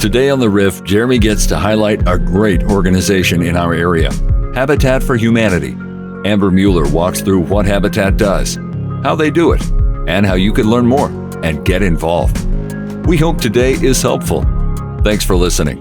Today on the Riff, Jeremy gets to highlight a great organization in our area, Habitat for Humanity. Amber Meuller walks through what Habitat does, how they do it, and how you can learn more and get involved. We hope today is helpful. Thanks for listening.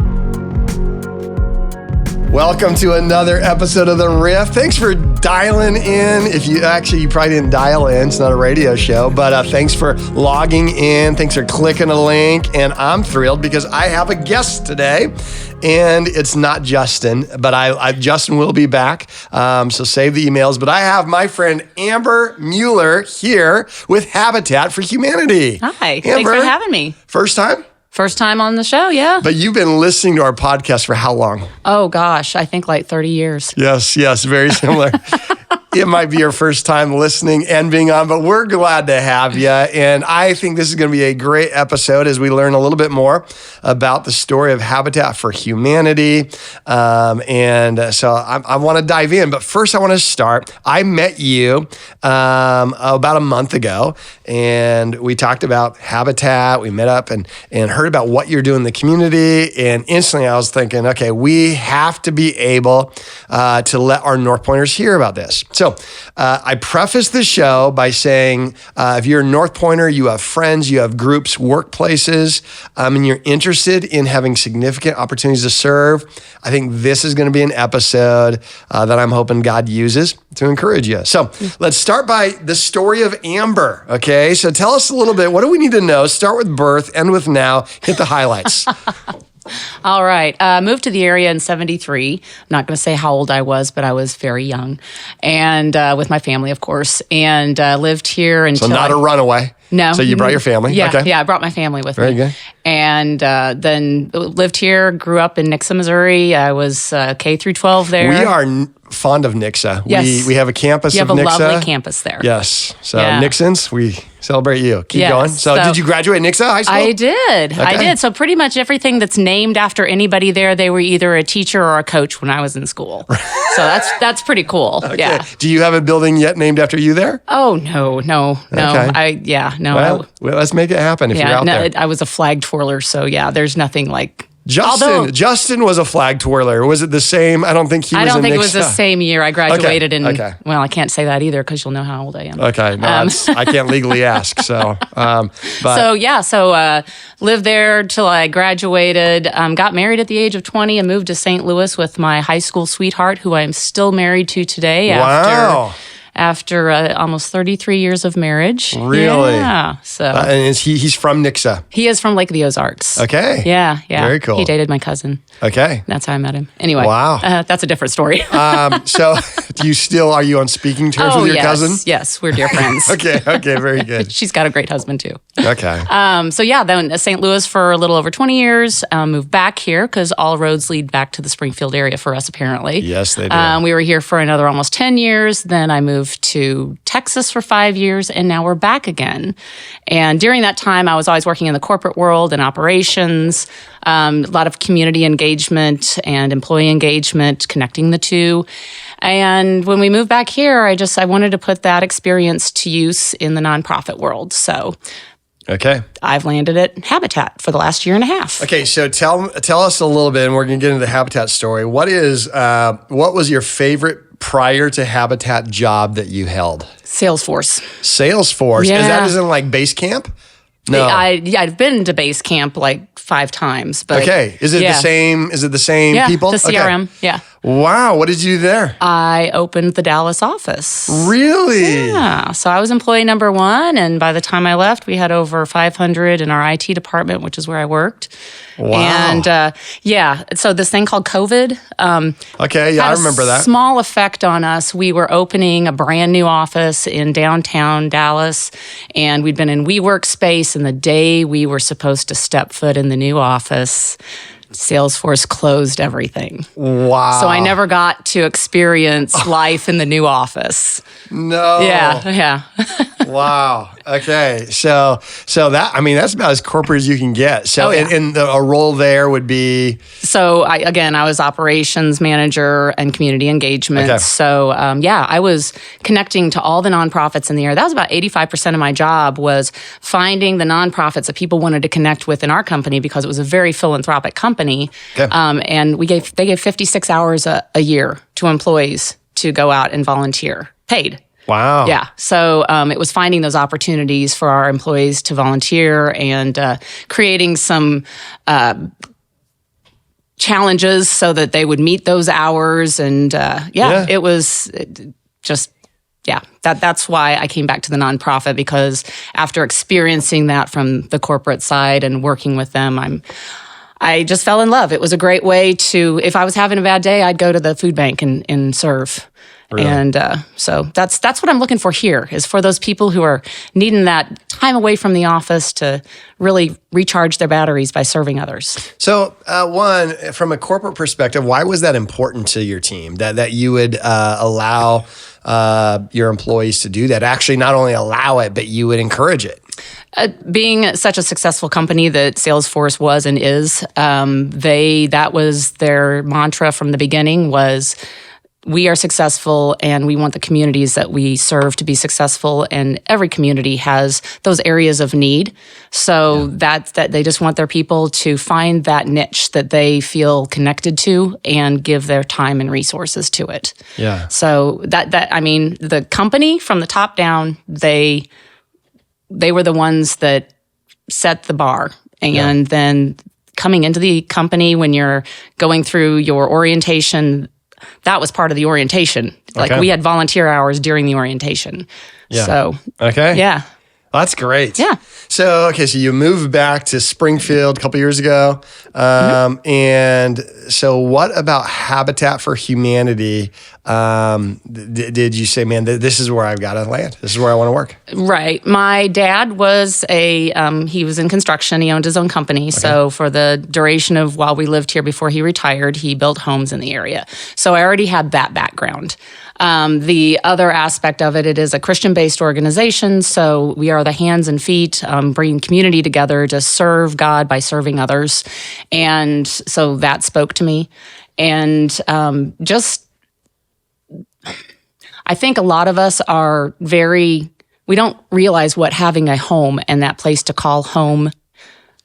Welcome to another episode of The Riff. Thanks for dialing in. You probably didn't dial in. It's not a radio show, but thanks for logging in. Thanks for clicking a link. And I'm thrilled because I have a guest today. And it's not Justin, but Justin will be back. So save the emails. But I have my friend Amber Meuller here with Habitat for Humanity. Hi, Amber, thanks for having me. First time? First time on the show, yeah. But you've been listening to our podcast for how long? Oh gosh, I think like 30 years. Yes, very similar. It might be your first time listening and being on, but we're glad to have you. And I think this is going to be a great episode as we learn a little bit more about the story of Habitat for Humanity. So I want to dive in. But first, I want to start. I met you about a month ago, and we talked about Habitat. We met up and heard about what you're doing in the community. And instantly, I was thinking, okay, we have to be able to let our North Pointers hear about this. So I preface the show by saying, if you're a North Pointer, you have friends, you have groups, workplaces, and you're interested in having significant opportunities to serve, I think this is going to be an episode that I'm hoping God uses to encourage you. So let's start by the story of Amber, okay? So tell us a little bit, what do we need to know? Start with birth, end with now, hit the highlights. All right. Moved to the area in 73. I'm not going to say how old I was, but I was very young. And with my family, of course. And lived here until... So not a runaway? No. So you brought your family? Yeah, okay. Yeah, I brought my family with me. Very good. And then lived here, grew up in Nixa, Missouri. I was K through 12 there. We are fond of Nixa. Yes. We have a campus of Nixa. You have a lovely campus there. Yes. So yeah. Nixons, we celebrate you. Keep going. So did you graduate Nixa High School? I did. Okay. I did. So pretty much everything that's named after anybody there, they were either a teacher or a coach when I was in school. So that's pretty cool. Okay. Yeah. Do you have a building yet named after you there? Oh, no. Okay. Well, let's make it happen if you're out there. I was a flag twirler, so yeah, there's nothing like... Justin was a flag twirler. Was it the same? I don't think he was. I don't think it was the same year. I graduated in. Okay. Well, I can't say that either because you'll know how old I am. Okay, no, I can't legally ask. So, lived there till I graduated. Got married at the age of 20 and moved to St. Louis with my high school sweetheart, who I am still married to today. Wow. After almost 33 years of marriage. Really? Yeah. So. And he's from Nixa? He is from Lake of the Ozarks. Okay. Yeah. Very cool. He dated my cousin. Okay. That's how I met him. Anyway. Wow. That's a different story. So are you on speaking terms with your cousin? Yes, we're dear friends. Okay, very good. She's got a great husband too. Okay. Then St. Louis for a little over 20 years, moved back here because all roads lead back to the Springfield area for us apparently. Yes, they do. We were here for another almost 10 years. Then I moved to Texas for 5 years, and now we're back again. And during that time, I was always working in the corporate world and operations, a lot of community engagement and employee engagement, connecting the two. And when we moved back here, I wanted to put that experience to use in the nonprofit world. So okay, I've landed at Habitat for the last year and a half. Okay, so tell us a little bit, and we're going to get into the Habitat story. What was your favorite prior to Habitat job that you held? Salesforce. Salesforce? Yeah. Is that as in like base camp? No. I've been to base camp like 5 times. But okay. Is it the same? Is it the same people? The CRM. Okay. Yeah. Wow. What did you do there? I opened the Dallas office. Really? Yeah. So I was employee number 1, and by the time I left, we had over 500 in our IT department, which is where I worked. Wow. And so this thing called COVID. Okay, yeah, I remember that. Small effect on us. We were opening a brand new office in downtown Dallas, and we'd been in WeWork space. And the day we were supposed to step foot in the new office, Salesforce closed everything. Wow. So I never got to experience life in the new office. No. Yeah. Wow. Okay. So that, I mean, that's about as corporate as you can get. So, and a role there would be? So I was operations manager and community engagement. Okay. So I was connecting to all the nonprofits in the area. That was about 85% of my job, was finding the nonprofits that people wanted to connect with in our company, because it was a very philanthropic company. Okay. And they gave 56 hours a year to employees to go out and volunteer, paid. Wow. Yeah. So it was finding those opportunities for our employees to volunteer and creating some challenges so that they would meet those hours. And it was just, that's why I came back to the nonprofit, because after experiencing that from the corporate side and working with them, I just fell in love. It was a great way to, if I was having a bad day, I'd go to the food bank and serve. Really? And so that's what I'm looking for here, is for those people who are needing that time away from the office to really recharge their batteries by serving others. So one, from a corporate perspective, why was that important to your team, that you would allow your employees to do that? Actually, not only allow it, but you would encourage it. Being such a successful company that Salesforce was and is, that was their mantra from the beginning, was we are successful and we want the communities that we serve to be successful, and every community has those areas of need. So that they just want their people to find that niche that they feel connected to and give their time and resources to it. Yeah. So the company from the top down, they were the ones that set the bar. And then coming into the company, when you're going through your orientation, that was part of the orientation. Like we had volunteer hours during the orientation. Yeah. So, yeah. That's great. Yeah. So you moved back to Springfield a couple years ago. And so what about Habitat for Humanity? Did you say, man, this is where I've got to land? This is where I want to work? Right. My dad was he was in construction. He owned his own company. Okay. So for the duration of while we lived here before he retired, he built homes in the area. So I already had that background. The other aspect of it is a Christian-based organization, so we are the hands and feet, bringing community together to serve God by serving others. And so that spoke to me. And I think a lot of us are we don't realize what having a home and that place to call home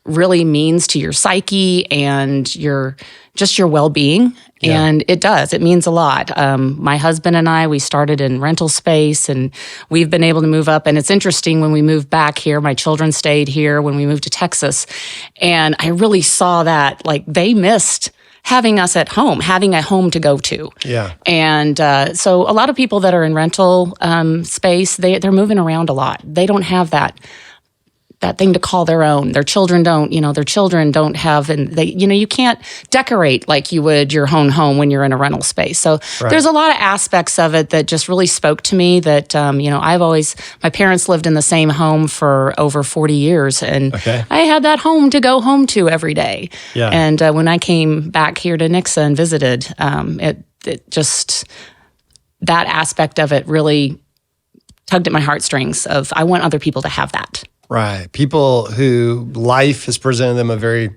really means to your psyche and your well-being. Yeah. And it does. It means a lot. My husband and I, we started in rental space, and we've been able to move up. And it's interesting, when we moved back here, my children stayed here when we moved to Texas. And I really saw that, like, they missed having us at home, having a home to go to. Yeah. And so a lot of people that are in rental space, they're moving around a lot. They don't have that thing to call their own. Their children don't have, and you can't decorate like you would your own home when you're in a rental space. So There's a lot of aspects of it that just really spoke to me that, my parents lived in the same home for over 40 years, and I had that home to go home to every day. Yeah. And when I came back here to Nixa and visited, it just, that aspect of it really tugged at my heartstrings of, I want other people to have that. Right. People who life has presented them a very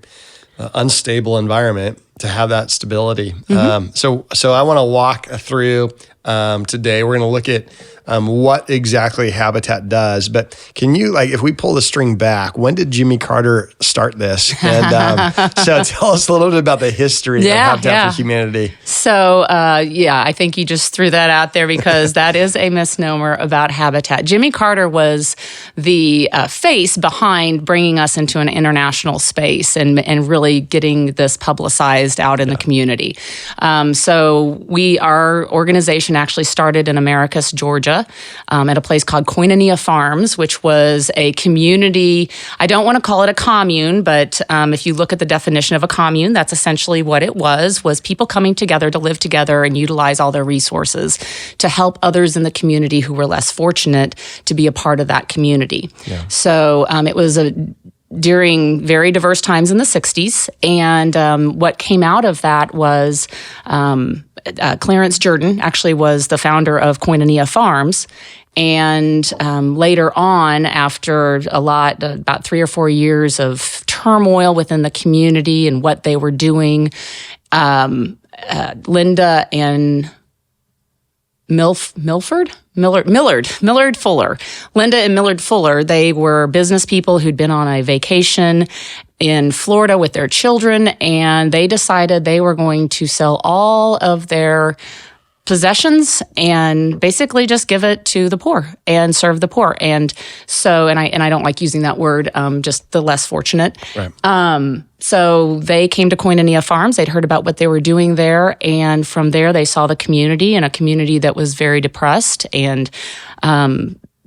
unstable environment, to have that stability. Mm-hmm. So I want to walk through today. We're going to look at what exactly Habitat does. But can you, if we pull the string back, when did Jimmy Carter start this? And so tell us a little bit about the history of Habitat for Humanity. So, I think you just threw that out there, because that is a misnomer about Habitat. Jimmy Carter was the face behind bringing us into an international space and really getting this publicized out in the community. So our organization actually started in Americus, Georgia, at a place called Koinonia Farms, which was a community. I don't want to call it a commune, but if you look at the definition of a commune, that's essentially what it was people coming together to live together and utilize all their resources to help others in the community who were less fortunate to be a part of that community. Yeah. So it was a during very diverse times in the 60s. And what came out of that was Clarence Jordan actually was the founder of Koinonia Farms. And later on, after about 3 or 4 years of turmoil within the community and what they were doing, Linda and Millard Fuller. Linda and Millard Fuller, they were business people who'd been on a vacation in Florida with their children, and they decided they were going to sell all of their possessions and basically just give it to the poor and serve the poor. And so, and I don't like using that word, just the less fortunate. Right. So they came to Koinonia Farms. They'd heard about what they were doing there. And from there, they saw the community, and a community that was very depressed. And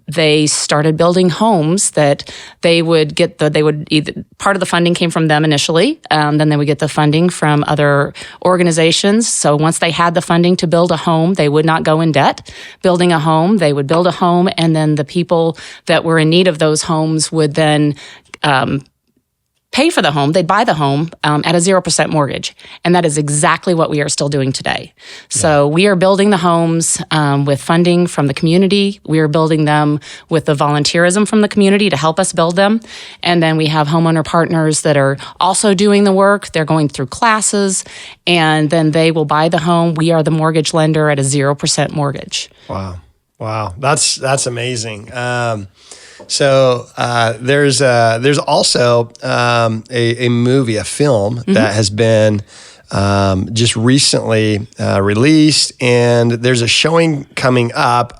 they started building homes that they would get part of the funding came from them initially. Then they would get the funding from other organizations. So once they had the funding to build a home, they would not go in debt. Building a home, they would build a home, and then the people that were in need of those homes would then pay for the home. They'd buy the home at a 0% mortgage. And that is exactly what we are still doing today. So we are building the homes with funding from the community. We are building them with the volunteerism from the community to help us build them. And then we have homeowner partners that are also doing the work. They're going through classes, and then they will buy the home. We are the mortgage lender at a 0% mortgage. Wow. That's amazing. So there's also a movie, a film that has been just recently released, and there's a showing coming up,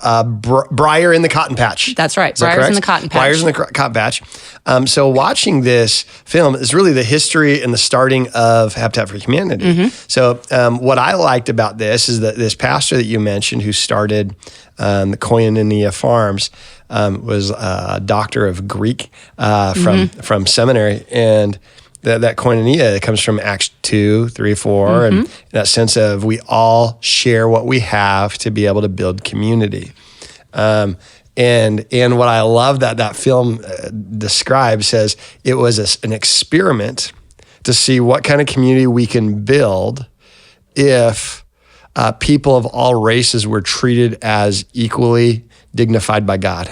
Briar in the Cotton Patch. That's right, Briar's in the Cotton Patch. Briar's in the Cotton Patch. So watching this film is really the history and the starting of Habitat for Humanity. So what I liked about this is that this pastor that you mentioned who started the Koinonia Farms was a doctor of Greek from seminary, and that koinonia comes from Acts 2, 3, 4, and that sense of we all share what we have to be able to build community. And what I love that film describes says it was an experiment to see what kind of community we can build if people of all races were treated as equally dignified by God.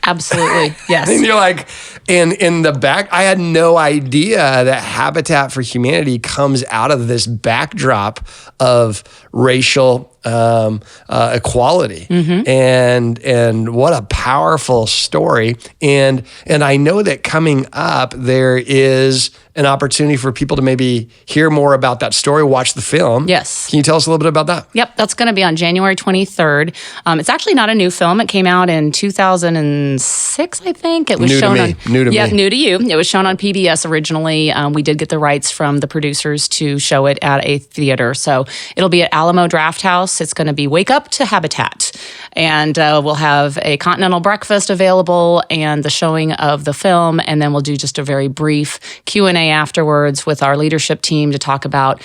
Absolutely, yes. And you're like, and in the back, I had no idea that Habitat for Humanity comes out of this backdrop of racial equality, and what a powerful story. And I know that coming up there is an opportunity for people to maybe hear more about that story, watch the film. Yes. Can you tell us a little bit about that? Yep, that's going to be on January 23rd. It's actually not a new film. It came out in 2006, I think. It was New to shown me. on New to me. Yeah, new to you. It was shown on PBS originally. We did get the rights from the producers to show it at a theater. So it'll be at Alamo Drafthouse. It's going to be Wake Up to Habitat. And we'll have a continental breakfast available and the showing of the film. And then we'll do just a very brief Q&A afterwards with our leadership team to talk about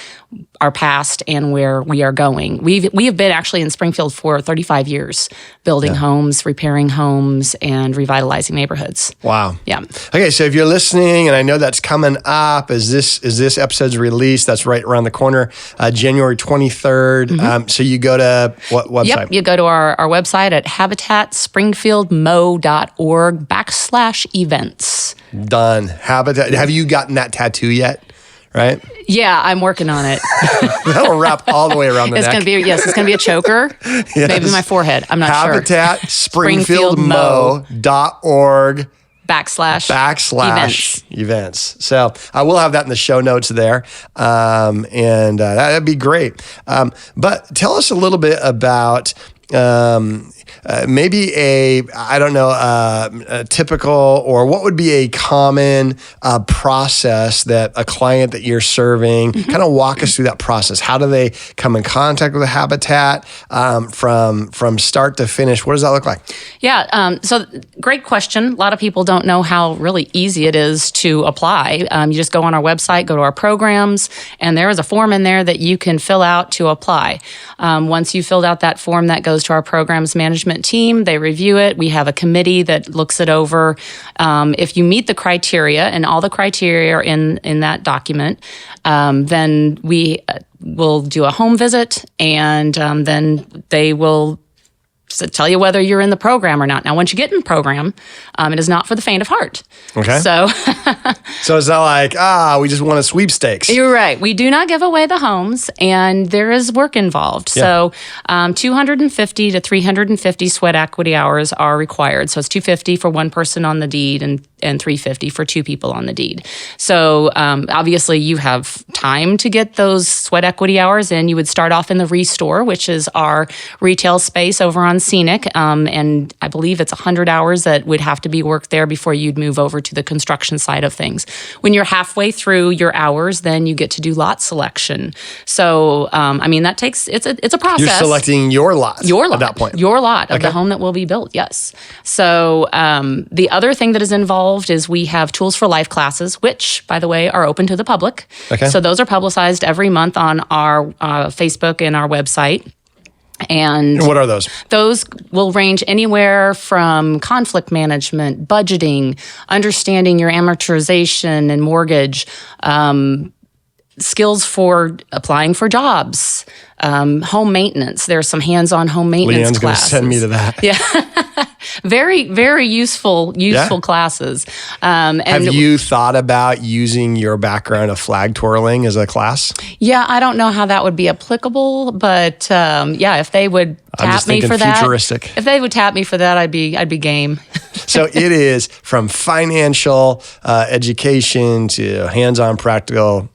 our past and where we are going. We have been actually in Springfield for 35 years, building homes, repairing homes, and revitalizing neighborhoods. Wow. Yeah. Okay, so if you're listening, and I know that's coming up as this episode's released, that's right around the corner, January 23rd. So you go to what website? Yep, you go to our website at habitatspringfieldmo.org/events. Done. Habitat. Have you gotten that tattoo yet? Right? Yeah, I'm working on it. That'll wrap all the way around the It's neck. going to be, yes, it's going to be a choker. Yes. Maybe my forehead. I'm not sure. HabitatSpringfieldMo.org / events. So I will have that in the show notes there. And that'd be great. But tell us a little bit about maybe a typical, or what would be a common process that a client that you're serving, kind of walk us through that process. How do they come in contact with a Habitat from start to finish? What does that look like? Yeah, so great question. A lot of people don't know how really easy it is to apply. You just go on our website, go to our programs, and there is a form in there that you can fill out to apply. Once you filled out that form, that goes to our programs management management team. They review it. We have a committee that looks it over. If you meet the criteria, and all the criteria are in that document, then we will do a home visit, and then they will tell you whether you're in the program or not. Now, once you get in the program, it is not for the faint of heart. Okay. So, so it's not like, we just won a sweepstakes. You're right. We do not give away the homes, and there is work involved. Yeah. So 250 to 350 sweat equity hours are required. So it's 250 for one person on the deed and 350 for two people on the deed. So obviously you have time to get those sweat equity hours in. You would start off in the Restore, which is our retail space over on Scenic. And I believe it's 100 hours that would have to be worked there before you'd move over to the construction side of things. When you're halfway through your hours, then you get to do lot selection. So, that takes, it's a process. You're selecting your lot at that point. Your lot of the home that will be built, yes. So the other thing that is involved is we have Tools for Life classes, which, by the way, are open to the public. Okay. So those are publicized every month on our Facebook and our website. And what are those? Those will range anywhere from conflict management, budgeting, understanding your amortization and mortgage, skills for applying for jobs, home maintenance. There's some hands-on home maintenance Leanne's going to classes. send me to that. Yeah. Very, very useful classes. Have you thought about using your background of flag twirling as a class? Yeah, I don't know how that would be applicable, but if they would tap me for that, futuristic. If they would tap me for that, I'd be game. So it is from financial education to hands-on practical.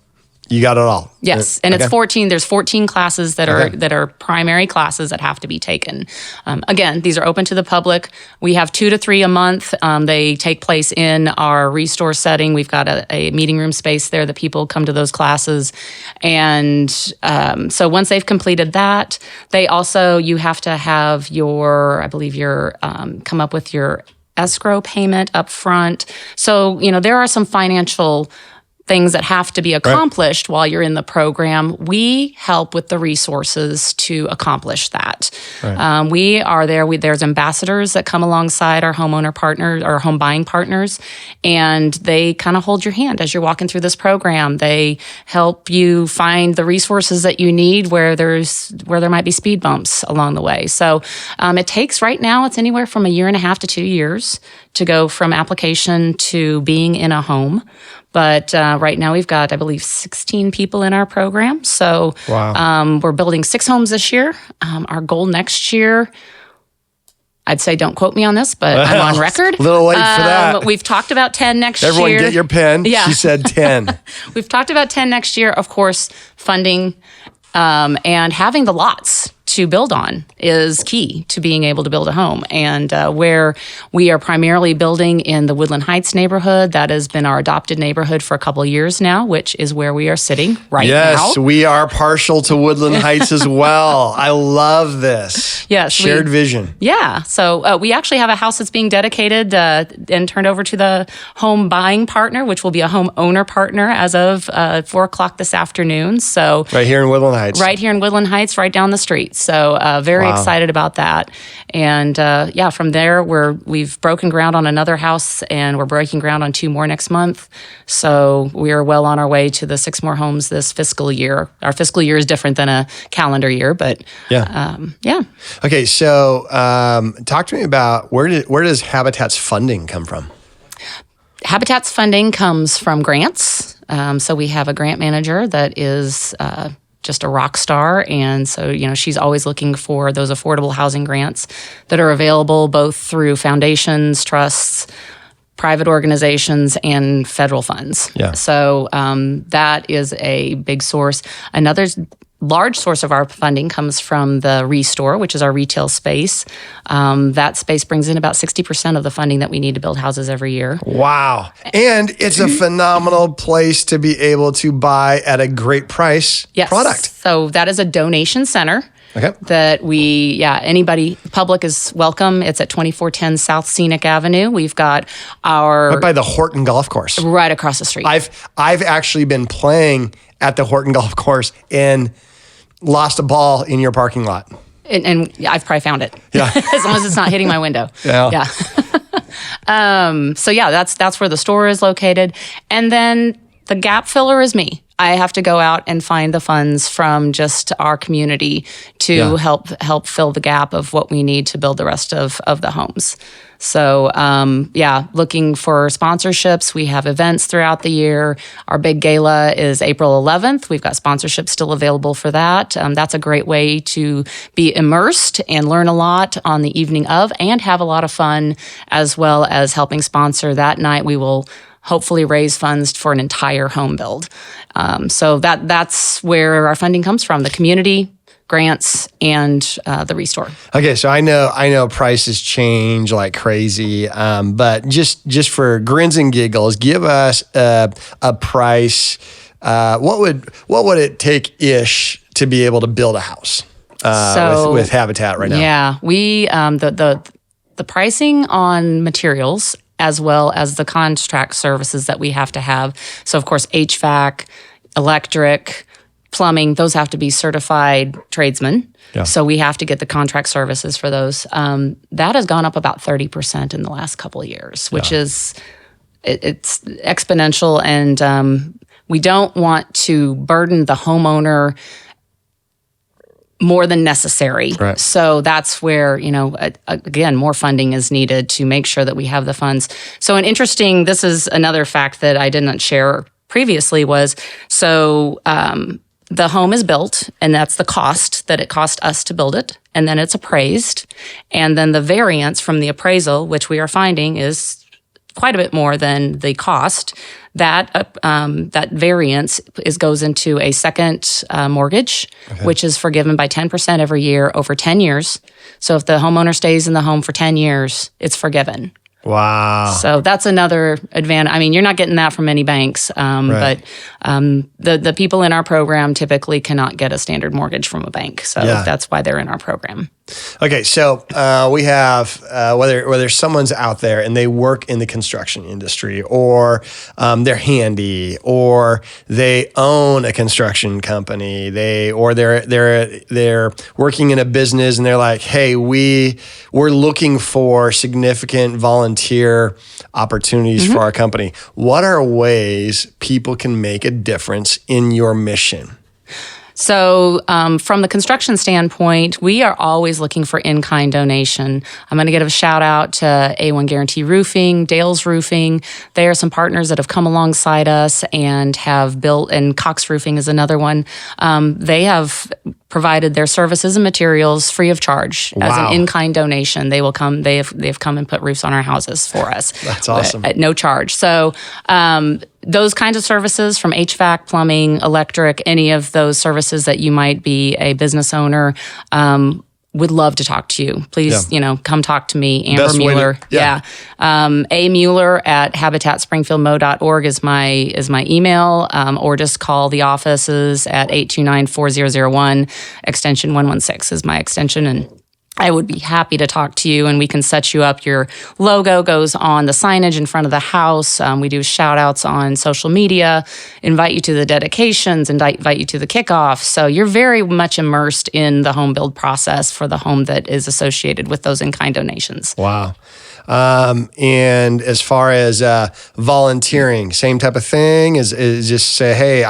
You got it all. Yes, and it's 14. There's 14 classes that are primary classes that have to be taken. Again, these are open to the public. We have 2 to 3 a month. They take place in our Restore setting. We've got a meeting room space there that people come to those classes. And so once they've completed that, you have to have come up with your escrow payment up front. So, there are some financial things that have to be accomplished while you're in the program. We help with the resources to accomplish that. Right. We are there. There's ambassadors that come alongside our homeowner partners or home buying partners, and they kind of hold your hand as you're walking through this program. They help you find the resources that you need where there might be speed bumps along the way. So it takes, right now, it's anywhere from 1.5 to 2 years to go from application to being in a home. But right now we've got, I believe, 16 people in our program. So we're building 6 homes this year. Our goal next year, I'd say don't quote me on this, but I'm on record. A little late for that. We've talked about 10 next Everyone year. Everyone get your pen. Yeah. She said 10. We've talked about 10 next year. Of course, funding and having the lots to build on is key to being able to build a home. And where we are primarily building in the Woodland Heights neighborhood, that has been our adopted neighborhood for a couple of years now, which is where we are sitting right now. Yes, we are partial to Woodland Heights as well. I love this. Yes. Shared vision. Yeah. So we actually have a house that's being dedicated and turned over to the home buying partner, which will be a home owner partner as of 4 o'clock this afternoon. So right here in Woodland Heights. Right here in Woodland Heights, right down the street. So very excited about that. And from there, we've broken ground on another house, and we're breaking ground on 2 more next month. So we are well on our way to the 6 more homes this fiscal year. Our fiscal year is different than a calendar year, but yeah. Okay, so talk to me about where does Habitat's funding come from? Habitat's funding comes from grants. So we have a grant manager that is just a rock star. And so, she's always looking for those affordable housing grants that are available both through foundations, trusts, private organizations, and federal funds. Yeah. So that is a big source. Another large source of our funding comes from the Restore, which is our retail space. That space brings in about 60% of the funding that we need to build houses every year. Wow. And it's a phenomenal place to be able to buy at a great price product. So that is a donation center. Okay. That anybody, public is welcome. It's at 2410 South Scenic Avenue. We've got right by the Horton Golf Course. Right across the street. I've actually been playing at the Horton Golf Course and lost a ball in your parking lot. And I've probably found it. Yeah. As long as it's not hitting my window. Yeah. So yeah, that's where the store is located. And then the gap filler is me. I have to go out and find the funds from just our community to help fill the gap of what we need to build the rest of the homes. So looking for sponsorships. We have events throughout the year. Our big gala is April 11th. We've got sponsorships still available for that. That's a great way to be immersed and learn a lot on the evening of and have a lot of fun, as well as helping sponsor. That night we will hopefully raise funds for an entire home build. So that's where our funding comes from, the community, grants, and the Restore. Okay, so I know prices change like crazy, but just for grins and giggles, give us a price. What would it take ish to be able to build a house with Habitat right now? Yeah, we the pricing on materials, as well as the contract services that we have to have. So, of course, HVAC, electric, plumbing, those have to be certified tradesmen. Yeah. So we have to get the contract services for those. That has gone up about 30% in the last couple of years, which is it's exponential. And we don't want to burden the homeowner more than necessary. Right. So that's where, again, more funding is needed to make sure that we have the funds. So this is another fact that I didn't share previously was, the home is built, and that's the cost that it cost us to build it, and then it's appraised. And then the variance from the appraisal, which we are finding is quite a bit more than the cost, that variance goes into a second mortgage, which is forgiven by 10% every year over 10 years. So if the homeowner stays in the home for 10 years, it's forgiven. Wow. So that's another advantage. I mean, you're not getting that from many banks, right. But the people in our program typically cannot get a standard mortgage from a bank. So that's why they're in our program. Okay, so we have whether someone's out there and they work in the construction industry, or they're handy, or they own a construction company, they're working in a business, and they're like, hey, we're looking for significant volunteer opportunities for our company. What are ways people can make a difference in your mission? So from the construction standpoint, we are always looking for in-kind donation. I'm going to give a shout out to A1 Guarantee Roofing, Dale's Roofing. They are some partners that have come alongside us and have built, and Cox Roofing is another one. They have provided their services and materials free of charge as an in-kind donation. They will come. They've come and put roofs on our houses for us. That's awesome. At no charge. So those kinds of services, from HVAC, plumbing, electric, any of those services that you might be a business owner, would love to talk to you. Please, come talk to me, Amber Meuller. A Meuller at habitatspringfieldmo.org is my email, or just call the offices at 829-4001. Extension 116 is my extension, and I would be happy to talk to you, and we can set you up. Your logo goes on the signage in front of the house. We do shout outs on social media, invite you to the dedications, invite you to the kickoff. So you're very much immersed in the home build process for the home that is associated with those in-kind donations. Wow. And as far as volunteering, same type of thing, is just say, hey,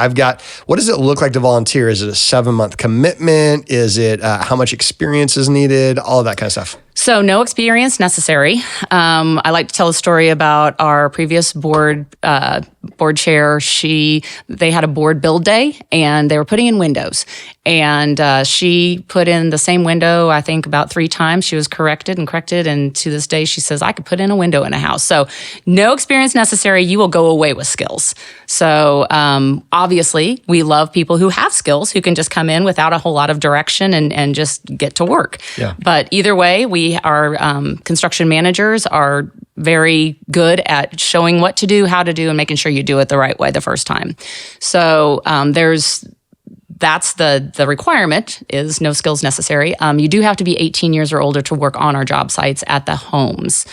what does it look like to volunteer? Is it a 7-month commitment? Is it how much experience is needed? All of that kind of stuff. So no experience necessary. I like to tell a story about our previous board chair. They had a board build day, and they were putting in windows. And she put in the same window, I think, about 3 times. She was corrected. And to this day, she says, I could put in a window in a house. So no experience necessary. You will go away with skills. So obviously, we love people who have skills, who can just come in without a whole lot of direction and just get to work. Yeah. But either way, our construction managers are very good at showing what to do, how to do, and making sure you do it the right way the first time. So that's the requirement, is no skills necessary. You do have to be 18 years or older to work on our job sites at the homes.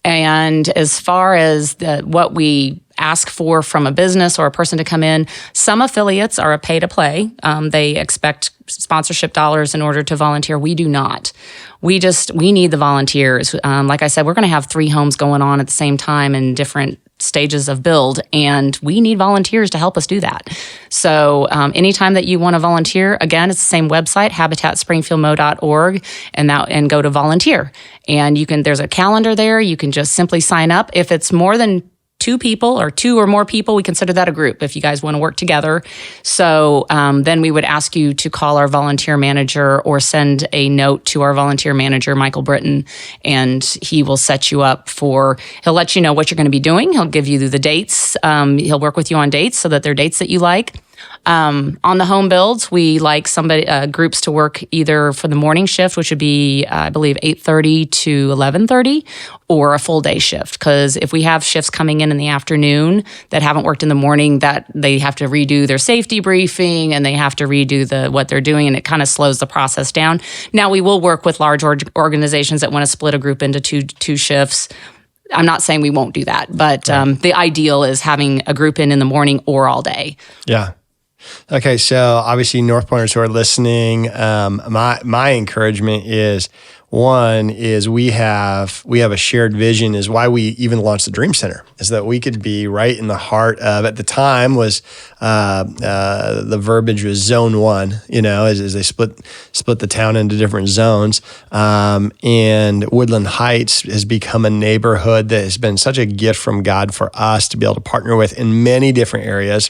And as far as what we ask for from a business or a person to come in. Some affiliates are a pay to play. They expect sponsorship dollars in order to volunteer. We do not. We need the volunteers. Like I said, we're going to have 3 homes going on at the same time in different stages of build, and we need volunteers to help us do that. So anytime that you want to volunteer, again, it's the same website, habitatspringfieldmo.org, and go to volunteer. And there's a calendar there. You can just simply sign up. If it's more than 2 people or 2 or more people, we consider that a group if you guys want to work together. So then we would ask you to call our volunteer manager or send a note to our volunteer manager, Michael Britton, and he will set you up he'll let you know what you're going to be doing. He'll give you the dates. He'll work with you on dates so that they're dates that you like. On the home builds, we like groups to work either for the morning shift, which would be, I believe, 8:30 to 11:30, or a full day shift. Because if we have shifts coming in the afternoon that haven't worked in the morning, that they have to redo their safety briefing and they have to redo what they're doing, and it kind of slows the process down. Now, we will work with large organizations that want to split a group into two shifts. I'm not saying we won't do that, but the ideal is having a group in the morning or all day. Yeah. Okay, so obviously North Pointers who are listening, my encouragement is, one is we have a shared vision, is why we even launched the Dream Center, is that we could be right in the heart of, at the time was the verbiage was zone 1, as they split the town into different zones. And Woodland Heights has become a neighborhood that has been such a gift from God for us to be able to partner with in many different areas.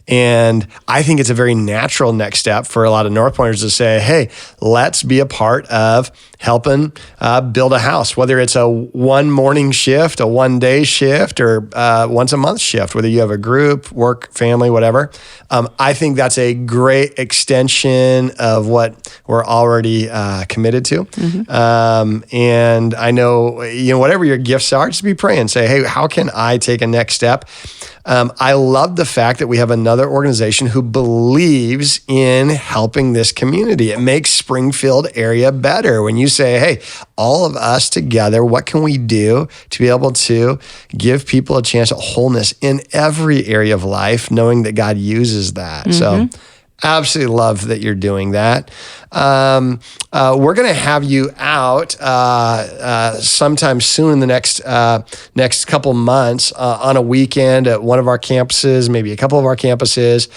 And I think it's a very natural next step for a lot of North Pointers to say, hey, let's be a part of helping build a house, whether it's a 1 morning shift, a 1 day shift, or once a month shift, whether you have a group, work, family, whatever. I think that's a great extension of what we're already committed to. Mm-hmm. And I know, whatever your gifts are, just be praying, say, hey, how can I take a next step? I love the fact that we have another organization who believes in helping this community. It makes Springfield area better when you say, hey, all of us together, what can we do to be able to give people a chance at wholeness in every area of life, knowing that God uses that. Mm-hmm. So absolutely love that you're doing that. We're going to have you out sometime soon in the next couple months on a weekend at one of our campuses, maybe a couple of our campuses,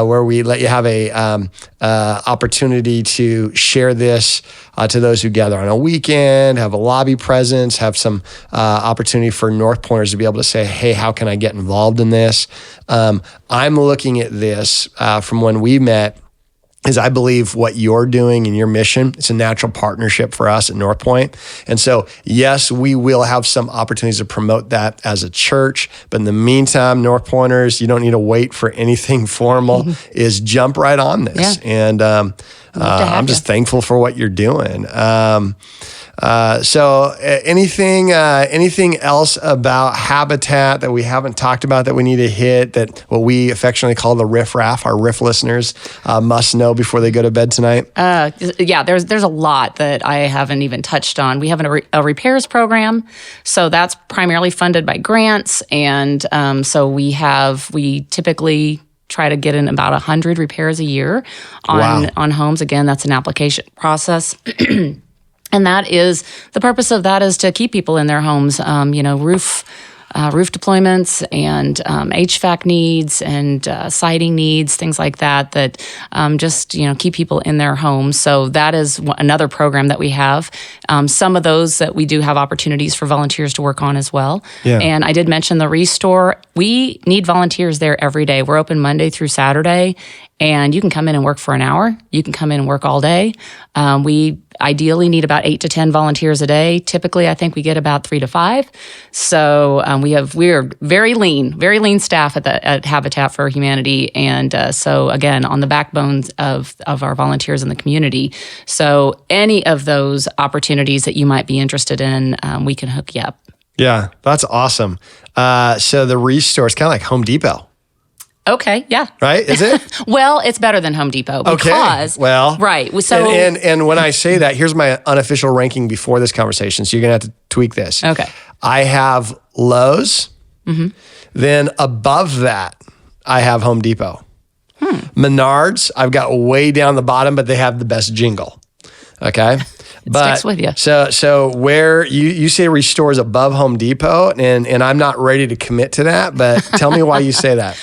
where we let you have a opportunity to share this to those who gather on a weekend, have a lobby presence, have some opportunity for North Pointers to be able to say, hey, how can I get involved in this? I'm looking at this from when we met, is I believe what you're doing and your mission, it's a natural partnership for us at North Point. And so, yes, we will have some opportunities to promote that as a church. But in the meantime, North Pointers, you don't need to wait for anything formal, is jump right on this. Yeah. And I'm just thankful for what you're doing. So anything else about Habitat that we haven't talked about that we need to hit, that what we affectionately call the Riff Raff, our Riff listeners must know before they go to bed tonight? Yeah, there's a lot that I haven't even touched on. We have a repairs program, so that's primarily funded by grants, and so we typically try to get in about 100 repairs a year on homes. Again, that's an application process. And the purpose of that is to keep people in their homes, roof deployments and HVAC needs and siding needs, things like that just keep people in their homes. So that is another program that we have. Some of those that we do have opportunities for volunteers to work on as well. Yeah. And I did mention the Restore. We need volunteers there every day. We're open Monday through Saturday, and you can come in and work for an hour. You can come in and work all day. We ideally need about 8 to 10 volunteers a day. Typically, I think we get about 3 to 5. So we are very lean staff at Habitat for Humanity, and so again, on the backbones of our volunteers in the community. So any of those opportunities that you might be interested in, we can hook you up. Yeah, that's awesome. So the Restore is kind of like Home Depot. Okay, yeah. Right, is it? Well, it's better than Home Depot because... Okay, well... Right, so... And when I say that, here's my unofficial ranking before this conversation, so you're going to have to tweak this. Okay. I have Lowe's, Then above that, I have Home Depot. Menards, I've got way down the bottom, but they have the best jingle. Okay. Sticks with you. So where you say Restore is above Home Depot, and I'm not ready to commit to that, but tell me why you say that.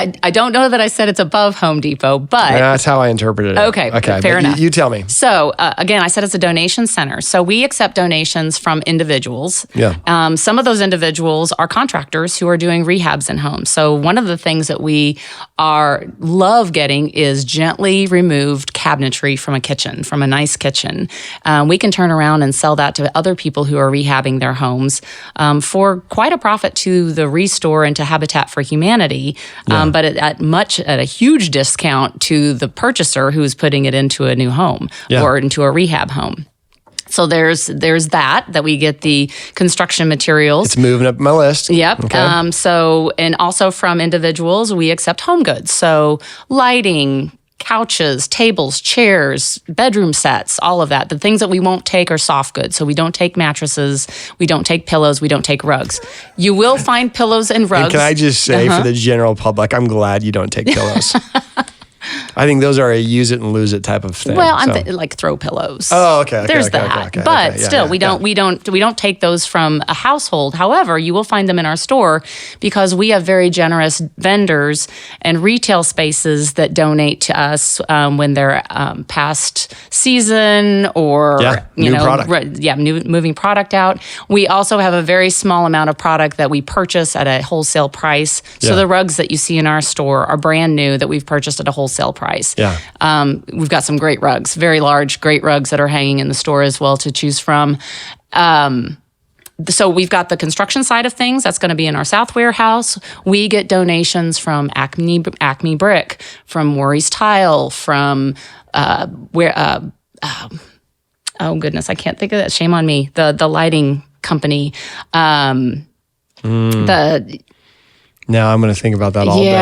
I don't know that I said it's above Home Depot, but that's how I interpreted it. Okay, fair enough. You tell me. So again, I said it's a donation center. So we accept donations from individuals. Yeah. Some of those individuals are contractors who are doing rehabs in homes. So one of the things that we love getting is gently removed cabinetry from a kitchen, from a nice kitchen. We can turn around and sell that to other people who are rehabbing their homes for quite a profit to the Restore and to Habitat for Humanity. But at a huge discount to the purchaser who's putting it into a new home or into a rehab home. So there's that we get the construction materials. It's moving up my list. Yep. Okay. And also from individuals, we accept home goods. So lighting, couches, tables, chairs, bedroom sets, all of that. The things that we won't take are soft goods. So we don't take mattresses, we don't take pillows, we don't take rugs. You will find pillows and rugs. And can I just say for the general public, I'm glad you don't take pillows. I think those are a use it and lose it type of thing. Well, I'm like throw pillows. Oh, okay. There's that. But still, we don't take those from a household. However, you will find them in our store because we have very generous vendors and retail spaces that donate to us when they're past season or moving product out. We also have a very small amount of product that we purchase at a wholesale price. So the rugs that you see in our store are brand new that we've purchased at a wholesale price. Yeah. We've got some great rugs, very large, great rugs that are hanging in the store as well to choose from. So we've got the construction side of things. That's going to be in our South Warehouse. We get donations from Acme Brick, from Worry's Tile, from oh goodness, I can't think of that. Shame on me. The lighting company. Now I'm going to think about that all day.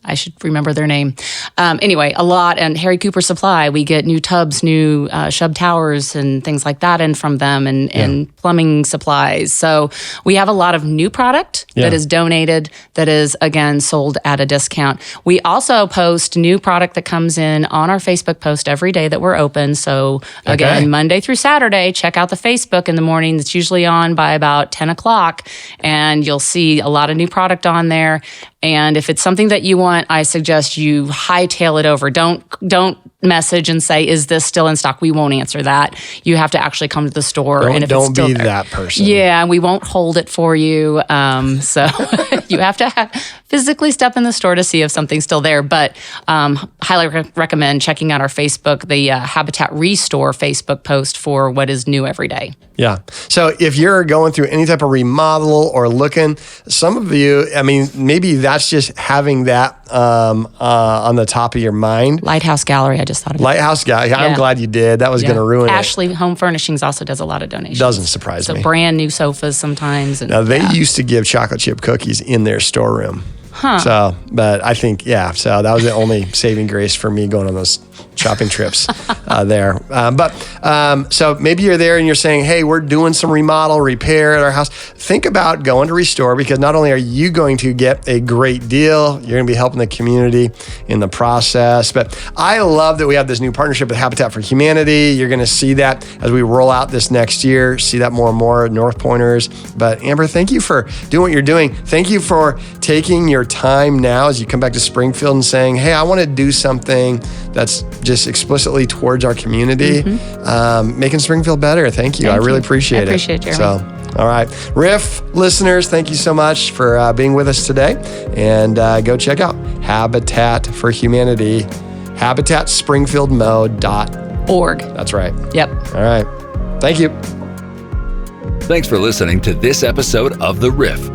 I should remember their name. Anyway, a lot. And Harry Cooper Supply, we get new tubs, new Shub towers and things like that in from them and plumbing supplies. So we have a lot of new product that is donated, that is, again, sold at a discount. We also post new product that comes in on our Facebook post every day that we're open. So again, Monday through Saturday, check out the Facebook in the morning. It's usually on by about 10 o'clock. And you'll see a lot of new product on there. And if it's something that you want, I suggest you hightail it over. Don't message and say, "Is this still in stock?" We won't answer that. You have to actually come to the store. And if it's still be there, that person. Yeah, and we won't hold it for you. So you have to physically step in the store to see if something's still there. But highly recommend checking out our Facebook, the Habitat Restore Facebook post for what is new every day. Yeah. So if you're going through any type of remodel or looking, some of you, I mean, maybe that's just having that on the top of your mind. Lighthouse Gallery, I just thought of it. Lighthouse Gallery. I'm glad you did. That was going to ruin Ashley Home Furnishings also does a lot of donations. Doesn't surprise me. So brand new sofas sometimes. And, now, they used to give chocolate chip cookies in their storeroom. So, but I think, so that was the only saving grace for me going on those shopping trips there. So maybe you're there and you're saying, hey, we're doing some remodel, repair at our house. Think about going to Restore, because not only are you going to get a great deal, you're going to be helping the community in the process. But I love that we have this new partnership with Habitat for Humanity. You're going to see that as we roll out this next year, see that more and more North Pointers. But Amber, thank you for doing what you're doing. Thank you for taking your time now as you come back to Springfield and saying, hey, I want to do something that's just explicitly towards our community, making Springfield better. Thank you. I really appreciate it. I appreciate it, Jeremy. So, all right. Riff listeners, thank you so much for being with us today. And go check out Habitat for Humanity, habitatspringfieldmo.org. That's right. Yep. All right. Thank you. Thanks for listening to this episode of The Riff.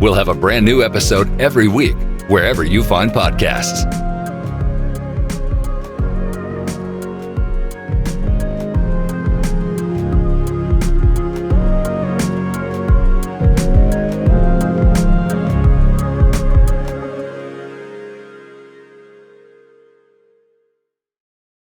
We'll have a brand new episode every week, wherever you find podcasts.